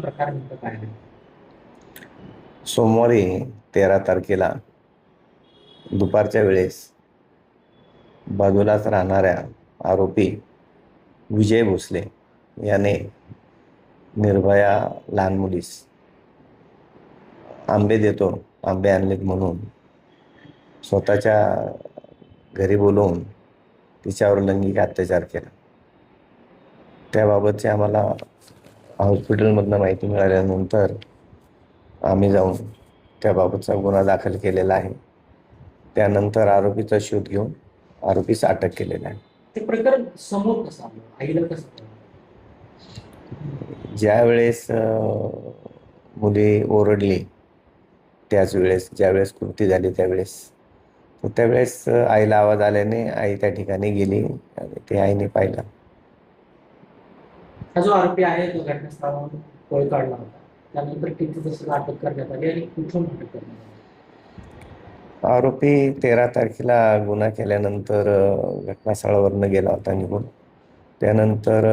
प्रकार नेमका काय आहे? सोमवारी 13 तारखेला दुपारच्या वेळेस बाजूलाच राहणाऱ्या आरोपी विजय भोसले याने निर्भया लहान मुलीस आंबे देतो, आंबे आणलेत म्हणून स्वतःच्या घरी बोलवून तिच्यावर लैंगिक अत्याचार केला. त्याबाबतची आम्हाला हॉस्पिटलमधनं माहिती मिळाल्यानंतर आम्ही जाऊन त्याबाबतचा गुन्हा दाखल केलेला आहे. त्यानंतर आरोपीचा शोध घेऊन आरोपीस अटक केलेला आहे. ते प्रकरण समोर कसं आलं? आईला कसं कळलं? ज्या वेळेस मुली ओरडली त्याच वेळेस, ज्यावेळेस कृती झाली त्यावेळेस आईला आवाज आल्याने आई त्या ठिकाणी गेली आणि ते आईने पाहिलं. हा जो आरोपी आहे तो घटनास्थळावरून पळ काढला होता, त्यानंतर किती दिवसाला अटक करण्यात आली आणि कुठून अटक करण्यात आली? आरोपी 13 तारखेला गुन्हा केल्यानंतर घटनास्थळावरनं गेला होता निघून. त्यानंतर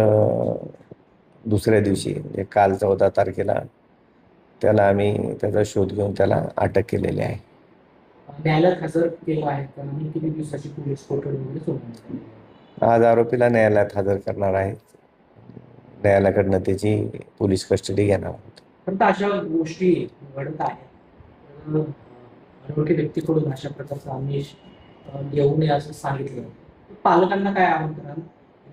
दुसऱ्या दिवशी म्हणजे काल 14 तारखेला त्याला आम्ही त्याचा शोध घेऊन त्याला अटक केलेली आहे. न्यायालयात हजर केलं आहे का आणि किती दिवसाची पोलीस कोठडीमध्ये सोडण्यात आली? आज आरोपीला न्यायालयात हजर करणार आहेत. न्यायालयाकडनं त्याची पोलीस कस्टडी घेणार आहोत. पण अशा गोष्टी घडत आहेत, अनोळखी व्यक्तीकडून अशा प्रकारचा आमिष येऊ नये असं सांगितलं. पालकांना काय आवाहन कराल?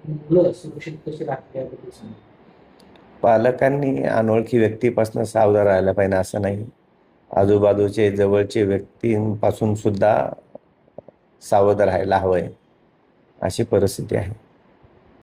मुलं सुरक्षित कशी राहतील याबद्दल सांगा. पालकांनी अनोळखी व्यक्तीपासून सावधान राहायला पाहिजे असं नाही, आजूबाजूचे जवळचे व्यक्तींपासून सुद्धा सावध राहायला हवंय, अशी परिस्थिती आहे.